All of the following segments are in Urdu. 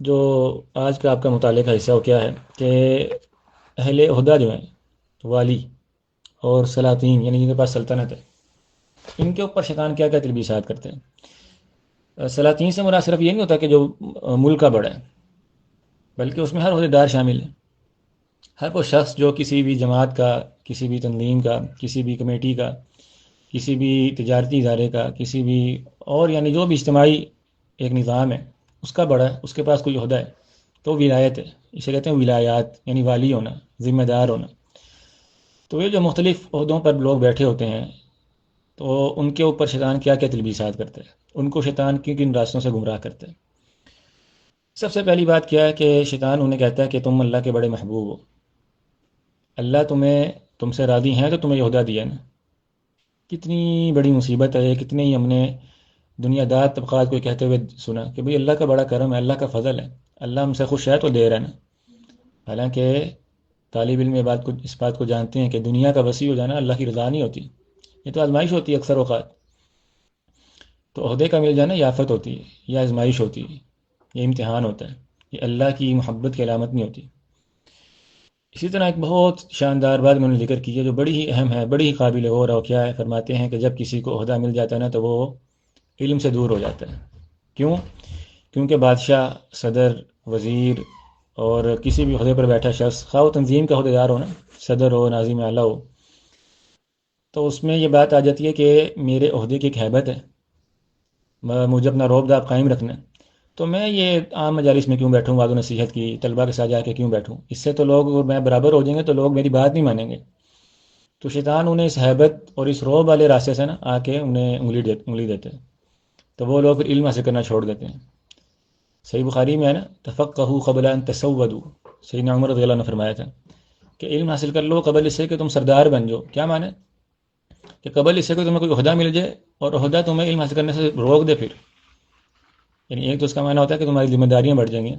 جو آج کا آپ کا مطالعے کا حصہ وہ کیا ہے کہ اہل عہدہ جو ہیں، والی اور سلاطین یعنی جن کے پاس سلطنت ہے، ان کے اوپر شیطان کیا کیا تلبیسات کرتے ہیں۔ سلاطین سے مراد صرف یہ نہیں ہوتا کہ جو ملک کا بڑا ہے، بلکہ اس میں ہر عہدے دار شامل ہیں۔ ہر وہ شخص جو کسی بھی جماعت کا، کسی بھی تنظیم کا، کسی بھی کمیٹی کا، کسی بھی تجارتی ادارے کا، کسی بھی اور یعنی جو بھی اجتماعی ایک نظام ہے، اس کا بڑا ہے، اس کے پاس کوئی عہدہ ہے، تو ولایت ہے۔ اسے کہتے ہیں ولایات، یعنی والی ہونا، ذمہ دار ہونا۔ تو یہ جو مختلف عہدوں پر لوگ بیٹھے ہوتے ہیں، تو ان کے اوپر شیطان کیا کیا تلبیسات کرتا ہے، ان کو شیطان کن کن راستوں سے گمراہ کرتا ہے۔ سب سے پہلی بات کیا ہے کہ شیطان انہیں کہتا ہے کہ تم اللہ کے بڑے محبوب ہو، اللہ تم سے راضی ہیں تو تمہیں یہ عہدہ دیا نا۔ کتنی بڑی مصیبت ہے، کتنے ہی ہم نے دنیا دار طبقات کو کہتے ہوئے سنا کہ بھئی اللہ کا بڑا کرم ہے، اللہ کا فضل ہے، اللہ ہم سے خوش ہے تو دے رہا ہے نا۔ حالانکہ طالب علم اس بات کو جانتے ہیں کہ دنیا کا وسیع ہو جانا اللہ کی رضا نہیں ہوتی، یہ تو آزمائش ہوتی ہے اکثر اوقات۔ تو عہدے کا مل جانا یہ آفت ہوتی ہے، یہ آزمائش ہوتی ہے، یہ امتحان ہوتا ہے، یہ اللہ کی محبت کی علامت نہیں ہوتی۔ اسی طرح ایک بہت شاندار بات انہوں نے ذکر کی ہے جو بڑی ہی اہم ہے، بڑی ہی قابل غور ہے، اور کیا ہے، فرماتے ہیں کہ جب کسی کو عہدہ مل جاتا ہے نا تو وہ علم سے دور ہو جاتا ہے۔ کیوں؟ کیونکہ بادشاہ، صدر، وزیر اور کسی بھی عہدے پر بیٹھا شخص، خواہ وہ تنظیم کا عہدیدار ہو نا، صدر ہو، ناظم اعلیٰ ہو، تو اس میں یہ بات آ جاتی ہے کہ میرے عہدے کی ایک ہیبت ہے، مجھے اپنا رعب داب قائم رکھنا ہے، تو میں یہ عام مجالس میں کیوں بیٹھوں، وعظ و نصیحت کی طلباء کے ساتھ جا کے کیوں بیٹھوں، اس سے تو لوگ اور میں برابر ہو جائیں گے تو لوگ میری بات نہیں مانیں گے۔ تو شیطان انہیں اس ہیبت اور اس رعب والے راستے سے نا آ کے انہیں انگلی دیتے ہیں، تو وہ لوگ پھر علم حاصل کرنا چھوڑ دیتے ہیں۔ صحیح بخاری میں ہے نا، تفقہوا قبل ان تسودوا، سیدنا عمر رضی اللہ عنہ نے فرمایا تھا کہ علم حاصل کر لو قبل اس سے کہ تم سردار بن جاؤ۔ کیا معنی؟ کہ قبل اس سے کہ تمہیں کوئی عہدہ مل جائے اور عہدہ تمہیں علم حاصل کرنے سے روک دے پھر، یعنی ایک تو اس کا معنی ہوتا ہے کہ تمہاری ذمہ داریاں بڑھ جائیں گی،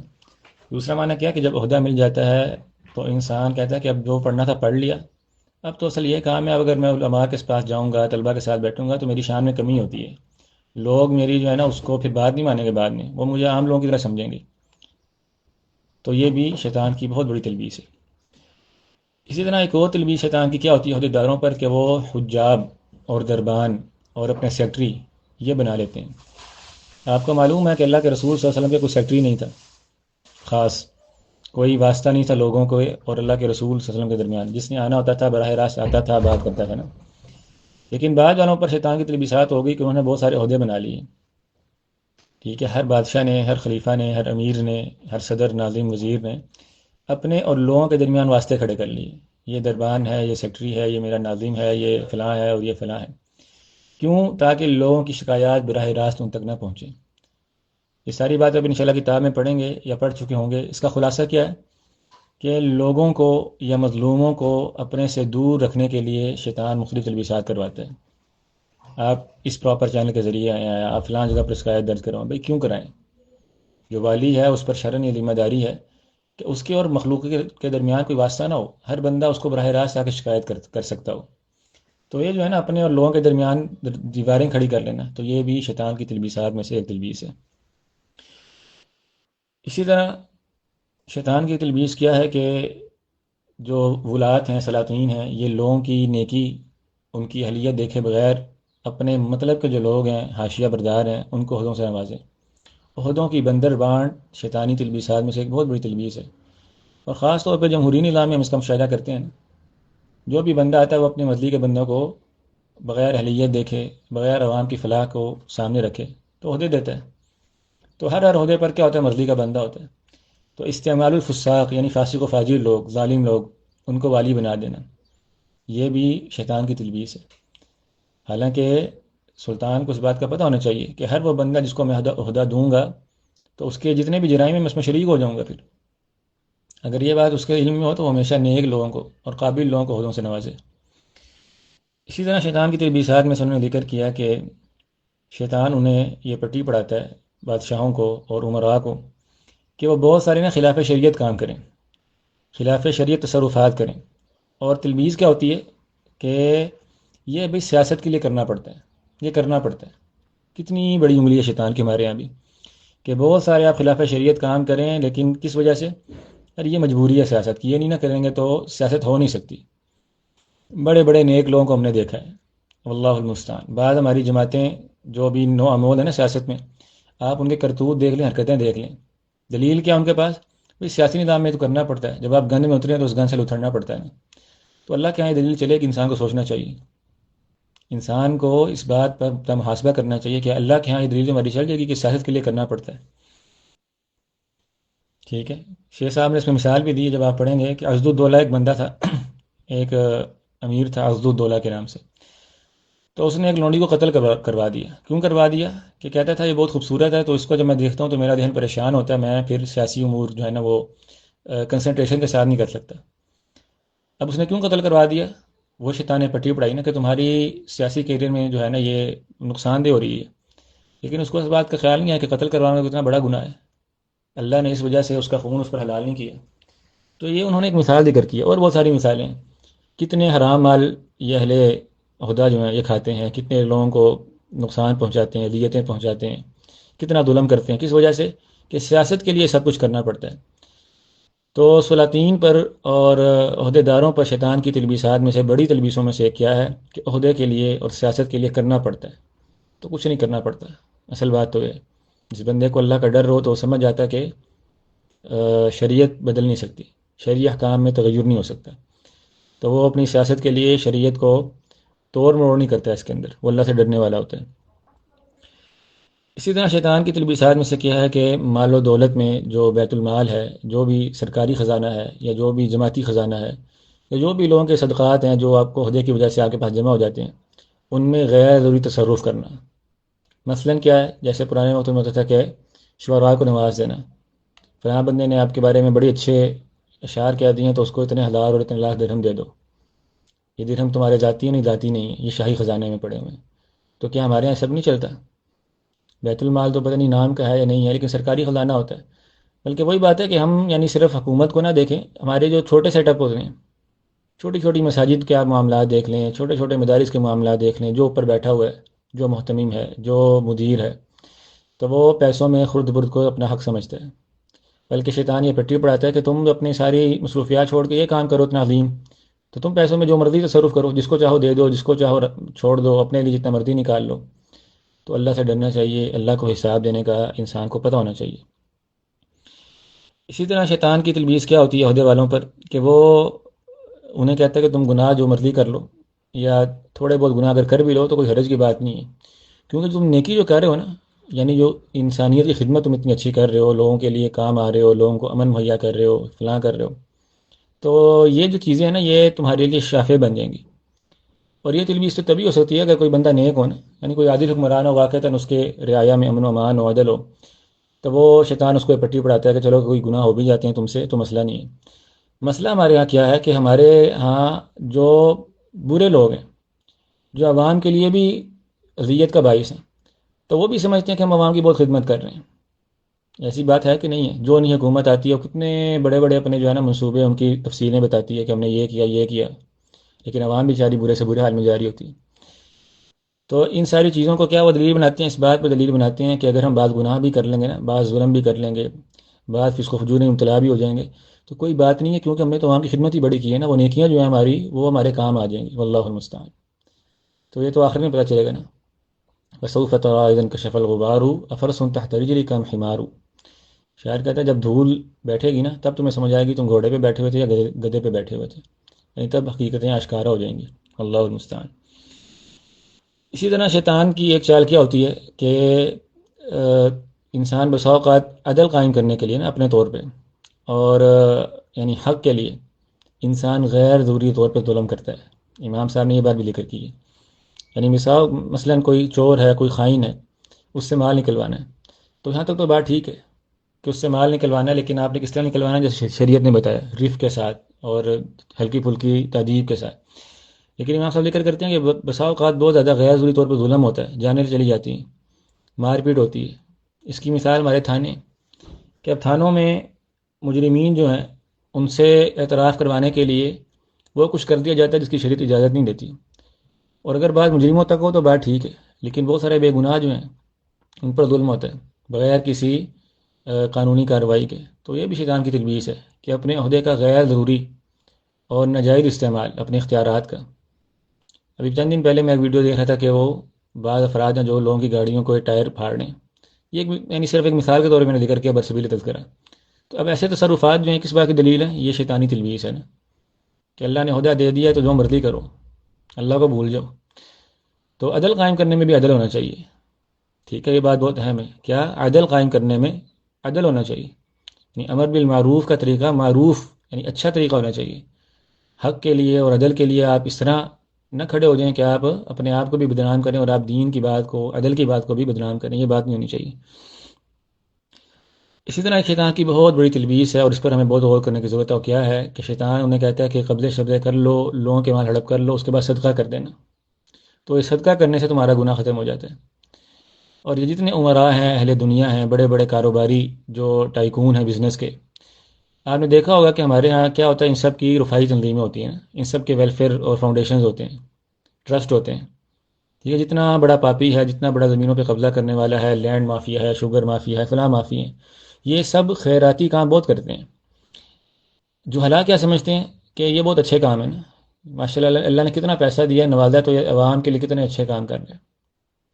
دوسرا معنی کیا کہ جب عہدہ مل جاتا ہے تو انسان کہتا ہے کہ اب جو پڑھنا تھا پڑھ لیا، اب تو اصل یہ کام ہے، اب اگر میں علماء کے پاس جاؤں گا، طلباء کے ساتھ بیٹھوں گا تو میری شان میں کمی ہوتی ہے، لوگ میری جو ہے نا اس کو پھر بات نہیں مانیں گے، بعد میں وہ مجھے عام لوگوں کی طرح سمجھیں گے۔ تو یہ بھی شیطان کی بہت بڑی تلبیس ہے۔ اسی طرح ایک اور تلبیس شیطان کی کیا ہوتی ہے عہدیداروں پر کہ وہ حجاب اور دربان اور اپنے سیکٹری یہ بنا لیتے ہیں۔ آپ کو معلوم ہے کہ اللہ کے رسول صلی اللہ علیہ وسلم کے کوئی سیکٹری نہیں تھا خاص، کوئی واسطہ نہیں تھا لوگوں کو اور اللہ کے رسول صلی اللہ علیہ وسلم کے درمیان، جس نے آنا ہوتا تھا براہ راست آتا تھا، بات کرتا تھا نا۔ لیکن بعض والوں پر شیطان کی تلبیسات ہو گئی کہ انہوں نے بہت سارے عہدے بنا لیے۔ ٹھیک ہے، ہر بادشاہ نے، ہر خلیفہ نے، ہر امیر نے، ہر صدر، ناظم، وزیر نے اپنے اور لوگوں کے درمیان واسطے کھڑے کر لیے، یہ دربان ہے، یہ سیکٹری ہے، یہ میرا ناظم ہے، یہ فلاں ہے اور یہ فلاں ہے۔ کیوں؟ تاکہ لوگوں کی شکایات براہ راست ان تک نہ پہنچیں۔ یہ ساری بات اب انشاءاللہ کتاب میں پڑھیں گے یا پڑھ چکے ہوں گے۔ اس کا خلاصہ کیا ہے کہ لوگوں کو یا مظلوموں کو اپنے سے دور رکھنے کے لیے شیطان مختلف تلبیسات کرواتا ہے۔ آپ اس پراپر چینل کے ذریعے آئے ہیں، آپ فلاں جگہ پر شکایت درج کرواؤں، بھائی کیوں کرائیں؟ جو والی ہے اس پر شرعاً یہ ذمہ داری ہے کہ اس کے اور مخلوق کے درمیان کوئی واسطہ نہ ہو، ہر بندہ اس کو براہ راست آ کے شکایت کر سکتا ہو۔ تو یہ جو ہے نا اپنے اور لوگوں کے درمیان دیواریں کھڑی کر لینا، تو یہ بھی شیطان کی تلبیسات میں سے ایک تلبیس ہے۔ اسی طرح شیطان کی تلبیس کیا ہے کہ جو ولات ہیں، سلاطین ہیں، یہ لوگوں کی نیکی، ان کی اہلیت دیکھے بغیر اپنے مطلب کے جو لوگ ہیں، حاشیہ بردار ہیں، ان کو عہدوں سے نوازیں۔ عہدوں کی بندر بانٹ شیطانی تلبیسات میں سے ایک بہت بڑی تلبیس ہے، اور خاص طور پہ جمہوری نظام میں ہم اس کا مشاہدہ کرتے ہیں۔ جو بھی بندہ آتا ہے وہ اپنے مرضی کے بندوں کو بغیر اہلیت دیکھے، بغیر عوام کی فلاح کو سامنے رکھے تو عہدے دیتا ہے۔ تو ہر عہدے پر کیا ہوتا ہے؟ مرضی کا بندہ ہوتا ہے۔ تو استعمال الفساق یعنی فاسق و فاجر لوگ، ظالم لوگ، ان کو والی بنا دینا، یہ بھی شیطان کی تلبیس ہے۔ حالانکہ سلطان کو اس بات کا پتہ ہونا چاہیے کہ ہر وہ بندہ جس کو میں عہدہ دوں گا تو اس کے جتنے بھی جرائم ہیں میں اس میں شریک ہو جاؤں گا پھر۔ اگر یہ بات اس کے علم میں ہو تو وہ ہمیشہ نیک لوگوں کو اور قابل لوگوں کو عہدوں سے نوازے۔ اسی طرح شیطان کی تلبیسات میں سے انہوں نے ذکر کیا کہ شیطان انہیں یہ پٹی پڑھاتا ہے بادشاہوں کو اور عمراء کو کہ وہ بہت سارے نا خلاف شریعت کام کریں، خلاف شریعت تصرفات کریں، اور تلبیس کیا ہوتی ہے کہ یہ بھی سیاست کے لیے کرنا پڑتا ہے، یہ کرنا پڑتا ہے۔ کتنی بڑی انگلی ہے شیطان کے ہمارے یہاں بھی کہ بہت سارے آپ خلاف شریعت کام کریں، لیکن کس وجہ سے؟ یار یہ مجبوری ہے سیاست کی، یہ نہیں نہ کریں گے تو سیاست ہو نہیں سکتی۔ بڑے بڑے نیک لوگوں کو ہم نے دیکھا ہے، واللہ المستعان۔ بعض ہماری جماعتیں جو بھی نو عمول ہیں نا سیاست میں، آپ ان کے کرتوت دیکھ لیں، حرکتیں دیکھ لیں، دلیل کیا ان کے پاس؟ بھئی سیاسی نظام میں تو کرنا پڑتا ہے، جب آپ گند میں اتریں تو اس گند سے اترنا پڑتا ہے نا۔ تو اللہ کے یہاں یہ دلیل چلے کہ انسان کو سوچنا چاہیے، انسان کو اس بات پر محاسبہ کرنا چاہیے کہ اللہ کے یہاں یہ دلیل ہماری چل جائے گی کہ سیاست کے لیے کرنا پڑتا ہے۔ ٹھیک ہے، شیخ صاحب نے اس میں مثال بھی دی، جب آپ پڑھیں گے کہ عضد الدولہ ایک بندہ تھا ایک امیر تھا عضد الدولہ کے نام سے، تو اس نے ایک لونڈی کو قتل کروا دیا۔ کیوں کروا دیا؟ کہ کہتا تھا یہ بہت خوبصورت ہے، تو اس کو جب میں دیکھتا ہوں تو میرا ذہن پریشان ہوتا ہے، میں پھر سیاسی امور جو ہے نا وہ کنسنٹریشن کے ساتھ نہیں کر سکتا۔ اب اس نے کیوں قتل کروا دیا؟ وہ شیطان نے پٹی پڑھائی نا کہ تمہاری سیاسی کیریئر میں جو ہے نا یہ نقصان دہ ہو رہی ہے، لیکن اس کو اس بات کا خیال نہیں ہے کہ قتل کروانا کتنا بڑا گناہ ہے، اللہ نے اس وجہ سے اس کا خون اس پر حلال نہیں کیا۔ تو یہ انہوں نے ایک مثال ذکر کی، اور بہت ساری مثالیں ہیں، کتنے حرام مال یہ اہل عہدہ جو ہیں یہ کھاتے ہیں، کتنے لوگوں کو نقصان پہنچاتے ہیں، اذیتیں پہنچاتے ہیں، کتنا ظلم کرتے ہیں، کس وجہ سے؟ کہ سیاست کے لیے سب کچھ کرنا پڑتا ہے۔ تو سلاطین پر اور عہدے داروں پر شیطان کی تلبیسات میں سے بڑی تلبیسوں میں سے کیا ہے کہ عہدے کے لیے اور سیاست کے لیے کرنا پڑتا ہے، تو کچھ نہیں کرنا پڑتا۔ اصل بات تو ہے جس بندے کو اللہ کا ڈر ہو تو وہ سمجھ جاتا ہے کہ شریعت بدل نہیں سکتی، شرعی احکام میں تغیر نہیں ہو سکتا، تو وہ اپنی سیاست کے لیے شریعت کو توڑ مروڑ نہیں کرتا ہے، اس کے اندر وہ اللہ سے ڈرنے والا ہوتا ہے۔ اسی طرح شیطان کی تلبیسات میں سے کیا ہے کہ مال و دولت میں جو بیت المال ہے، جو بھی سرکاری خزانہ ہے یا جو بھی جماعتی خزانہ ہے یا جو بھی لوگوں کے صدقات ہیں جو آپ کو عہدے کی وجہ سے آپ کے پاس جمع ہو جاتے ہیں، ان میں غیر ضروری تصرف کرنا۔ مثلاً کیا ہے؟ جیسے پرانے وقت میں ہوتا تھا کہ شعراء کو نواز دینا، فلاں بندے نے آپ کے بارے میں بڑے اچھے اشعار کہہ دیے ہیں تو اس کو اتنے ہزار اور اتنے لاکھ درہم دے دو۔ یہ درہم تمہارے ذاتی نہیں، ذاتی نہیں ہے، یہ شاہی خزانے میں پڑے ہوئے ہیں۔ تو کیا ہمارے یہاں سب نہیں چلتا؟ بیت المال تو پتہ نہیں نام کا ہے یا نہیں ہے، لیکن سرکاری خزانہ ہوتا ہے۔ بلکہ وہی بات ہے کہ ہم یعنی صرف حکومت کو نہ دیکھیں، ہمارے جو چھوٹے سیٹ اپ ہوتے ہیں، چھوٹی چھوٹی مساجد کے آپ معاملات دیکھ لیں، چھوٹے چھوٹے مدارس کے معاملات دیکھ لیں، جو اوپر بیٹھا ہوا ہے، جو محتمم ہے، جو مدیر ہے، تو وہ پیسوں میں خرد برد کو اپنا حق سمجھتا ہے۔ بلکہ شیطان یہ پٹی پڑھاتا ہے کہ تم اپنی ساری مصروفیات چھوڑ کے یہ کام کرو اتنا عظیم، تو تم پیسوں میں جو مرضی تصرف کرو، جس کو چاہو دے دو، جس کو چاہو چھوڑ دو، اپنے لیے جتنا مرضی نکال لو۔ تو اللہ سے ڈرنا چاہیے، اللہ کو حساب دینے کا انسان کو پتہ ہونا چاہیے۔ اسی طرح شیطان کی تلبیس کیا ہوتی ہے عہدے والوں پر کہ وہ انہیں کہتا ہے کہ تم گناہ جو مرضی کر لو، یا تھوڑے بہت گناہ اگر کر بھی لو تو کوئی حرج کی بات نہیں ہے، کیونکہ تم نیکی جو کر رہے ہو نا، یعنی جو انسانیت کی خدمت تم اتنی اچھی کر رہے ہو، لوگوں کے لیے کام آ رہے ہو، لوگوں کو امن مہیا کر رہے ہو، فلاں کر رہے ہو، تو یہ جو چیزیں ہیں نا یہ تمہارے لیے شافع بن جائیں گی۔ اور یہ تلبیس تو تبھی ہو سکتی ہے اگر کوئی بندہ نیک ہو نا، یعنی کوئی عادل حکمران ہو، واقعتاً اس کے رعایا میں امن و امان و عدل ہو، تو وہ شیطان اس کو پٹی پڑھاتا ہے کہ چلو کوئی گناہ ہو بھی جاتے ہیں تم سے تو مسئلہ نہیں ہے۔ مسئلہ ہمارے یہاں کیا ہے کہ ہمارے ہاں جو برے لوگ ہیں، جو عوام کے لیے بھی اذیت کا باعث ہیں، تو وہ بھی سمجھتے ہیں کہ ہم عوام کی بہت خدمت کر رہے ہیں۔ ایسی بات ہے کہ نہیں ہے؟ جو نہیں حکومت آتی ہے وہ کتنے بڑے بڑے اپنے جو ہے نا منصوبے، ان کی تفصیلیں بتاتی ہے کہ ہم نے یہ کیا یہ کیا، لیکن عوام بیچاری برے سے برے حال میں جاری ہوتی ہے۔ تو ان ساری چیزوں کو کیا وہ دلیل بناتے ہیں؟ اس بات پہ دلیل بناتے ہیں کہ اگر ہم بعض گناہ بھی کر لیں گے نا، بعض ظلم بھی کر لیں گے، بعض فسق و فجور میں مبتلا بھی ہو جائیں گے، تو کوئی بات نہیں ہے، کیونکہ ہم نے تو عوام کی خدمت ہی بڑی کی ہے نا، وہ نیکیاں جو ہیں ہماری وہ ہمارے کام آ جائیں گی، واللہ المستعان۔ تو یہ تو آخر میں پتہ چلے گا نا، وسوف تری اذا انکشف الغبار افرس تحت رجلک ام حمار۔ شاعر کہتا ہے جب دھول بیٹھے گی نا تب تمہیں سمجھ آئے گی تم گھوڑے پہ بیٹھے ہوئے تھے یا گدھے پہ بیٹھے ہوئے تھے، یعنی تب حقیقتیں آشکارا ہو جائیں گی، اللہ المستعان۔ اسی طرح شیطان کی ایک چال کیا ہوتی ہے کہ انسان بسا اوقات عدل قائم کرنے کے لیے نا اپنے طور پہ اور یعنی حق کے لیے انسان غیر ضروری طور پہ ظلم کرتا ہے۔ امام صاحب نے یہ بات بھی ذکر کی ہے، یعنی مثلاً کوئی چور ہے، کوئی خائن ہے، اس سے مال نکلوانا ہے، تو یہاں تک تو بات ٹھیک ہے کہ اس سے مال نکلوانا ہے، لیکن آپ نے کس طرح نکلوانا ہے؟ جیسے شریعت نے بتایا، رفق کے ساتھ اور ہلکی پھلکی تادیب کے ساتھ۔ لیکن امام صاحب ذکر کرتے ہیں کہ بسا اوقات بہت زیادہ غیر ضروری طور پر ظلم ہوتا ہے، جانیں چلی جاتی ہیں، مار پیٹ ہوتی ہے۔ اس کی مثال ہمارے تھانے، کہ اب تھانوں میں مجرمین جو ہیں ان سے اعتراف کروانے کے لیے وہ کچھ کر دیا جاتا ہے جس کی شریعت اجازت نہیں دیتی، اور اگر بات مجرموں تک ہو تو بات ٹھیک ہے، لیکن بہت سارے بے گناہ جو ہیں ان پر ظلم ہوتا ہے۔ بغیر کسی قانونی کارروائی کے، تو یہ بھی شیطان کی تلبیس ہے کہ اپنے عہدے کا غیر ضروری اور ناجائز استعمال اپنے اختیارات کا۔ ابھی چند دن پہلے میں ایک ویڈیو دیکھ رہا تھا کہ وہ بعض افراد ہیں جو لوگوں کی گاڑیوں کو ٹائر پھاڑنے، یہ یعنی صرف ایک مثال کے طور پہ میں نے ذکر کیا، برسبیل تذکرہ۔ تو اب ایسے تصرفات جو ہیں کس بات کی دلیل ہے؟ یہ شیطانی تلبیس ہے نا، کہ اللہ نے عہدہ دے دیا ہے تو جو مرضی کرو، اللہ کو بھول جاؤ۔ تو عدل قائم کرنے میں بھی عدل ہونا چاہیے، ٹھیک ہے، یہ بات بہت اہم ہے، کیا عدل قائم کرنے میں عدل ہونا چاہیے، یعنی امر بالمعروف کا طریقہ معروف یعنی اچھا طریقہ ہونا چاہیے۔ حق کے لیے اور عدل کے لیے آپ اس طرح نہ کھڑے ہو جائیں کہ آپ اپنے آپ کو بھی بدنام کریں اور آپ دین کی بات کو، عدل کی بات کو بھی بدنام کریں، یہ بات نہیں ہونی چاہیے۔ اسی طرح شیطان کی بہت بڑی تلبیس ہے اور اس پر ہمیں بہت غور کرنے کی ضرورت ہے، اور کیا ہے کہ شیطان انہیں کہتا ہے کہ قبضے شبضے کر لو، لوگوں کے مال ہڑپ کر لو، اس کے بعد صدقہ کر دینا، تو یہ صدقہ کرنے سے تمہارا گناہ ختم ہو جاتا ہے۔ اور یہ جتنے عمراء ہیں، اہل دنیا ہیں، بڑے بڑے کاروباری جو ٹائکون ہیں بزنس کے، آپ نے دیکھا ہوگا کہ ہمارے ہاں کیا ہوتا ہے، ان سب کی رفاہی تنظیمیں ہوتی ہیں، ان سب کے ویلفیئر اور فاؤنڈیشنز ہوتے ہیں، ٹرسٹ ہوتے ہیں، ٹھیک ہے، جتنا بڑا پاپی ہے، جتنا بڑا زمینوں پہ قبضہ کرنے والا ہے، لینڈ مافیا ہے، شوگر مافیا ہے، فلاں مافیا ہے، یہ سب خیراتی کام بہت کرتے ہیں۔ جو حالات کیا سمجھتے ہیں کہ یہ بہت اچھے کام ہیں نا، ماشاء اللہ اللہ نے کتنا پیسہ دیا ہے، نوازا، تو یہ عوام کے لیے کتنے اچھے کام کر رہے ہیں،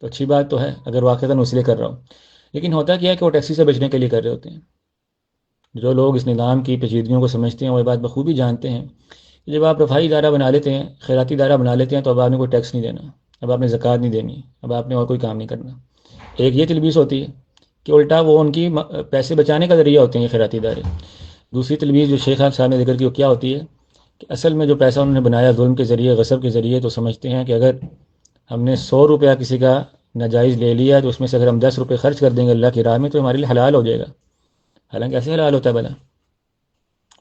تو اچھی بات تو ہے اگر واقعتاً اس لیے کر رہا ہوں۔ لیکن ہوتا کیا ہے کہ وہ ٹیکسی سے بچنے کے لیے کر رہے ہوتے ہیں۔ جو لوگ اس نظام کی پیچیدگیوں کو سمجھتے ہیں وہ یہ بات بخوبی جانتے ہیں کہ جب آپ رفاہی ادارہ بنا لیتے ہیں، خیراتی ادارہ بنا لیتے ہیں، تو اب آپ نے کوئی ٹیکس نہیں دینا، اب آپ نے زکوٰۃ نہیں دینی، اب آپ نے اور کوئی کام نہیں کرنا۔ ایک یہ تلبیس ہوتی ہے کہ الٹا وہ ان کی پیسے بچانے کا ذریعہ ہوتے ہیں یہ خیراتی ادارے۔ دوسری تلبیس جو شیخ صاحب نے ذکر کی وہ کیا ہوتی ہے کہ اصل میں جو پیسہ انہوں نے بنایا ظلم کے ذریعے، غصب کے ذریعے، تو سمجھتے ہیں کہ اگر ہم نے 100 روپیہ کسی کا ناجائز لے لیا تو اس میں سے اگر ہم 10 روپے خرچ کر دیں گے اللہ کی راہ میں تو ہمارے لیے حلال ہو جائے گا۔ حالانکہ ایسے حلال ہوتا ہے بھلا؟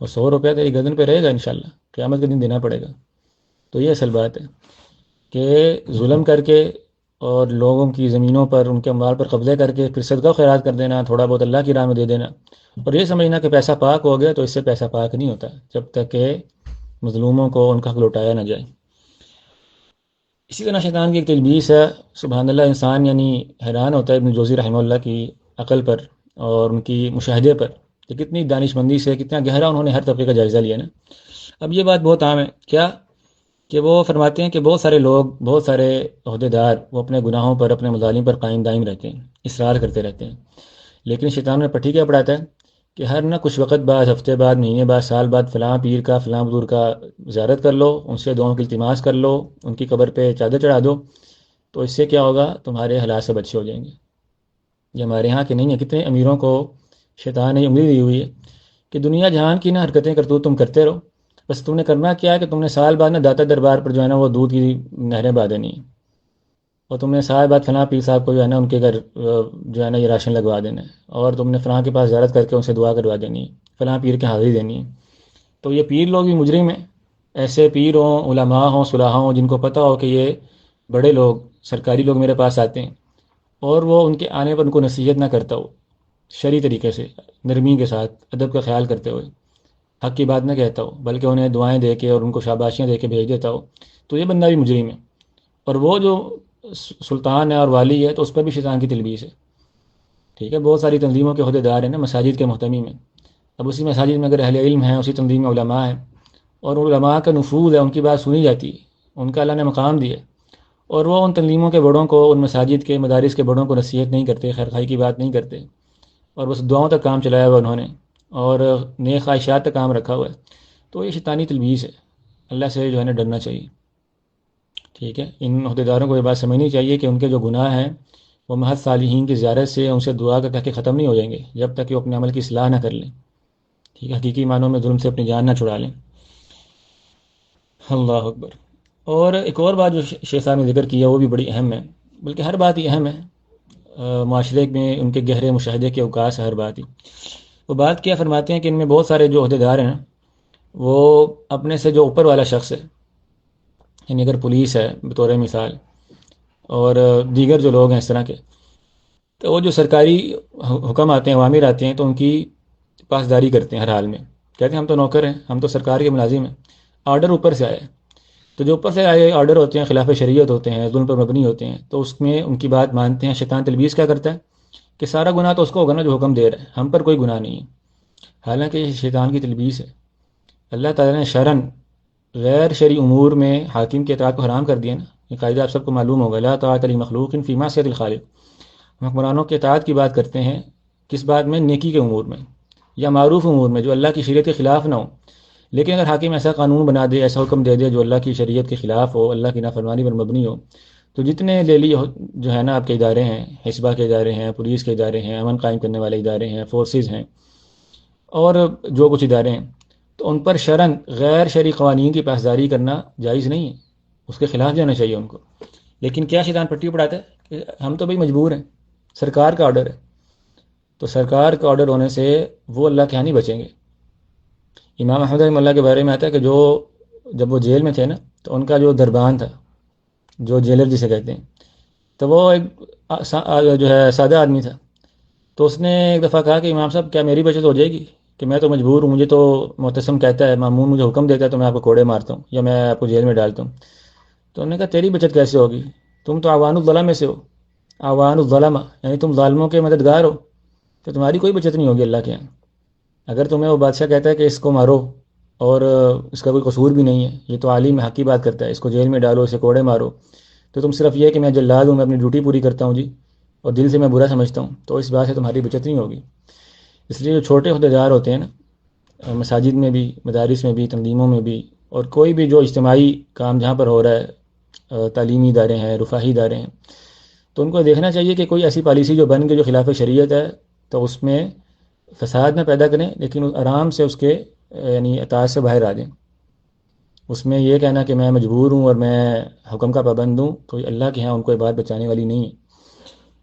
وہ 100 روپیہ تیری گردن پہ رہے گا انشاءاللہ، قیامت کے دن دینا پڑے گا۔ تو یہ اصل بات ہے کہ ظلم کر کے اور لوگوں کی زمینوں پر، ان کے اموال پر قبضے کر کے پھر صدقہ و خیرات کر دینا، تھوڑا بہت اللہ کی راہ میں دے دینا، اور یہ سمجھنا کہ پیسہ پاک ہو گیا، تو اس سے پیسہ پاک نہیں ہوتا جب تک کہ مظلوموں کو ان کا حق لوٹایا نہ جائے۔ اسی طرح شیطان کی ایک تلبیس ہے، سبحان اللہ، انسان یعنی حیران ہوتا ہے ابن جوزی رحمہ اللہ کی عقل پر اور ان کی مشاہدے پر کہ کتنی دانش مندی سے، کتنا گہرا انہوں نے ہر طبقے کا جائزہ لیا نا۔ اب یہ بات بہت عام ہے کیا کہ وہ فرماتے ہیں کہ بہت سارے لوگ، بہت سارے عہدے دار، وہ اپنے گناہوں پر، اپنے مظالم پر قائم دائم رہتے ہیں، اصرار کرتے رہتے ہیں، لیکن شیطان میں پٹھی کیا پڑھاتا ہے کہ ہر نہ کچھ وقت بعد، ہفتے بعد، مہینے بعد، سال بعد فلاں پیر کا، فلاں بزرگ کا زیارت کر لو، ان سے دعاؤں کی التماس کر لو، ان کی قبر پہ چادر چڑھا دو، تو اس سے کیا ہوگا، تمہارے حالات سے بچے ہو جائیں گے۔ یہ ہمارے ہاں کے نہیں ہیں، کتنے امیروں کو شیطان نے انگلی دی ہوئی ہے کہ دنیا جہان کی نہ حرکتیں کرتوت تم کرتے رہو، بس تم نے کرنا کیا ہے کہ تم نے سال بعد نہ داتا دربار پر جو ہے نا وہ دودھ کی نہریں بہا دینی ہیں، اور تم نے سال بعد فلاں پیر صاحب کو جو ہے نا ان کے گھر جو ہے نا یہ راشن لگوا دینا ہے، اور تم نے فلاں کے پاس زیارت کر کے ان سے دعا کروا دینی ہے، فلاں پیر کے حاضری دینی ہے۔ تو یہ پیر لوگ بھی مجرم ہیں، ایسے پیر ہوں، علماء ہوں، صلحاء ہوں، جن کو پتہ ہو کہ یہ بڑے لوگ، سرکاری لوگ میرے پاس آتے ہیں، اور وہ ان کے آنے پر ان کو نصیحت نہ کرتا ہو شرعی طریقے سے، نرمی کے ساتھ، ادب کا خیال کرتے ہوئے، حق کی بات نہ کہتا ہو بلکہ انہیں دعائیں دے کے اور ان کو شاباشیاں دے کے بھیج دیتا ہو، تو یہ بندہ بھی مجرم ہے۔ اور وہ جو سلطان ہے اور والی ہے تو اس پر بھی شیطان کی تلبیس ہے، ٹھیک ہے، بہت ساری تنظیموں کے عہدے دار ہیں نا، مساجد کے محتمیم ہیں، اب اسی مساجد میں اگر اہل علم ہیں، اسی تنظیم میں علماء ہیں، اور ان علماء کا نفوذ ہے، ان کی بات سنی جاتی ہے، ان کا اللہ نے مقام دیا ہے، اور وہ ان تنظیموں کے بڑوں کو، ان مساجد کے، مدارس کے بڑوں کو نصیحت نہیں کرتے، خیر خواہی کی بات نہیں کرتے، اور بس دعاؤں تک کام چلایا ہوا انہوں نے، اور نیک خواہشات تک کام رکھا ہوا ہے، تو یہ شیطانی تلبیس ہے۔ اللہ سے جو ہے نا ڈرنا چاہیے، ٹھیک ہے، ان عہدیداروں کو یہ بات سمجھنی چاہیے کہ ان کے جو گناہ ہیں وہ محض صالحین کی زیارت سے، ان سے دعا کر کے ختم نہیں ہو جائیں گے جب تک کہ وہ اپنے عمل کی اصلاح نہ کر لیں، ٹھیک ہے، حقیقی معنوں میں ظلم سے اپنی جان نہ چھڑا لیں۔ اللہ اکبر۔ اور ایک اور بات جو شیخ صاحب نے ذکر کی ہے وہ بھی بڑی اہم ہے، بلکہ ہر بات ہی اہم ہے، معاشرے میں ان کے گہرے مشاہدے کے اوقات ہے ہر بات ہی۔ وہ بات کیا فرماتے ہیں کہ ان میں بہت سارے جو عہدیدار ہیں وہ اپنے سے جو اوپر والا شخص ہے، یعنی اگر پولیس ہے بطور مثال، اور دیگر جو لوگ ہیں اس طرح کے، تو وہ جو سرکاری حکم آتے ہیں، اوامر آتے ہیں، تو ان کی پاسداری کرتے ہیں ہر حال میں، کہتے ہیں ہم تو نوکر ہیں، ہم تو سرکار کے ملازم ہیں، آرڈر اوپر سے آئے، تو جو اوپر سے آئے آرڈر ہوتے ہیں خلاف شریعت ہوتے ہیں، ظلم پر مبنی ہوتے ہیں، تو اس میں ان کی بات مانتے ہیں۔ شیطان تلبیس کیا کرتا ہے کہ سارا گناہ تو اس کو ہوگا نا جو حکم دے رہا ہے، ہم پر کوئی گناہ نہیں ہے، حالانکہ یہ شیطان کی تلبیس ہے۔ اللہ تعالیٰ نے شرن غیر شرعی امور میں حاکم کی اطاعت کو حرام کر دیا نا، یہ قاعدہ آپ سب کو معلوم ہوگا، لا طاعۃ لمخلوق فی معصیۃ الخالق۔ ہم حکمرانوں کے اطاعت کی بات کرتے ہیں کس بات میں؟ نیکی کے امور میں یا معروف امور میں جو اللہ کی شریعت کے خلاف نہ ہو۔ لیکن اگر حاکم ایسا قانون بنا دے، ایسا حکم دے دے جو اللہ کی شریعت کے خلاف ہو، اللہ کی نافرمانی پر مبنی ہو، تو جتنے ڈیلی جو ہے نا آپ کے ادارے ہیں، حسبہ کے ادارے ہیں، پولیس کے ادارے ہیں، امن قائم کرنے والے ادارے ہیں، فورسز ہیں، اور جو کچھ ادارے ہیں، تو ان پر شرعن غیر شرعی قوانین کی پاسداری کرنا جائز نہیں ہے، اس کے خلاف جانا چاہیے ان کو۔ لیکن کیا شیطان پٹی پڑھاتا ہے کہ ہم تو بھائی مجبور ہیں، سرکار کا آرڈر ہے، تو سرکار کا آرڈر ہونے سے وہ اللہ کے ہاں نہیں بچیں گے۔ امام احمد رحمہ اللہ کے بارے میں آتا ہے کہ جب وہ جیل میں تھے نا، تو ان کا جو دربان تھا، جو جیلر جسے کہتے ہیں، تو وہ ایک جو ہے سادہ آدمی تھا، تو اس نے ایک دفعہ کہا کہ امام صاحب کیا میری بچت ہو جائے گی، کہ میں تو مجبور ہوں، مجھے تو معتصم کہتا ہے، مامون مجھے حکم دیتا ہے تو میں آپ کو کوڑے مارتا ہوں یا میں آپ کو جیل میں ڈالتا ہوں۔ تو انہوں نے کہا تیری بچت کیسے ہوگی، تم تو عوان الظلم میں سے ہو، عوان الظلم یعنی تم ظالموں کے مددگار ہو، تو تمہاری کوئی بچت نہیں ہوگی اللہ کے یہاں۔ اگر تمہیں وہ بادشاہ کہتا ہے کہ اس کو مارو اور اس کا کوئی قصور بھی نہیں ہے، یہ تو عالم حق کی بات کرتا ہے، اس کو جیل میں ڈالو، اسے کوڑے مارو، تو تم صرف یہ کہ میں جلاد ہوں، میں اپنی ڈیوٹی پوری کرتا ہوں جی، اور دل سے میں برا سمجھتا ہوں، تو اس بات سے تمہاری بچت نہیں ہوگی۔ اس لیے جو چھوٹے عہدیدار ہوتے ہیں نا، مساجد میں بھی، مدارس میں بھی، تنظیموں میں بھی، اور کوئی بھی جو اجتماعی کام جہاں پر ہو رہا ہے، تعلیمی ادارے ہیں، رفاہی ادارے ہیں، تو ان کو دیکھنا چاہیے کہ کوئی ایسی پالیسی جو بن کے جو خلاف شریعت ہے، تو اس میں فساد نہ پیدا کریں، لیکن آرام سے اس کے یعنی اطاعت سے باہر آ جائیں۔ اس میں یہ کہنا کہ میں مجبور ہوں اور میں حکم کا پابند ہوں، تو اللہ کے ہاں ان کو یہ بات بچانے والی نہیں ہے،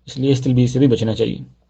اس لیے اس تلبیس سے بھی بچنا چاہیے۔